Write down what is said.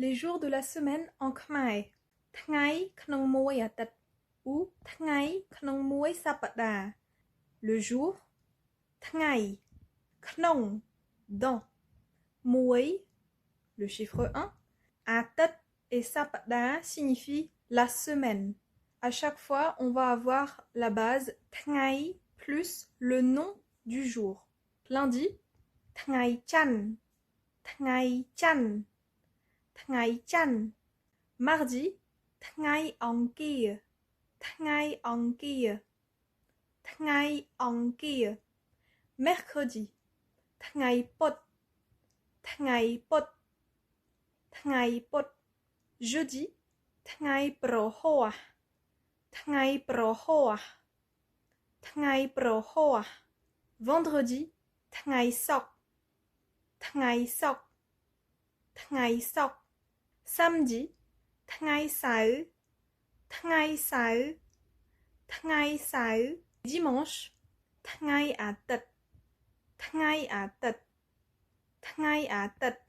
Les jours de la semaine en khmer ថ្ងៃក្នុងមួយអាទិត្យ ou ថ្ងៃក្នុងមួយសប្តាហ៍ Le jour ថ្ងៃ ក្នុង dans មួយ le chiffre 1 អាទិត្យ et សប្តាហ៍ signifie la semaine. À chaque fois, on va avoir la base ថ្ងៃ plus le nom du jour. Lundi ថ្ងៃច័ន្ទ ថ្ងៃច័ន្ទ ថ្ងៃច័ន្ទ Mardi ថ្ងៃអង្គារ ថ្ងៃអង្គារ ថ្ងៃអង្គារ Mercredi ថ្ងៃពុធ ថ្ងៃពុធ ថ្ងៃពុធ Jeudi ថ្ងៃប្រហ័ស ថ្ងៃប្រហ័ស ថ្ងៃប្រហ័ស Vendredi ថ្ងៃសុក្រ ថ្ងៃសុក្រ ថ្ងៃសុក្រ Samedi ថ្ងៃសៅរ៍ ថ្ងៃសៅរ៍ ថ្ងៃសៅរ៍ Dimanche ថ្ងៃអាទិត្យ ថ្ងៃអាទិត្យ ថ្ងៃអាទិត្យ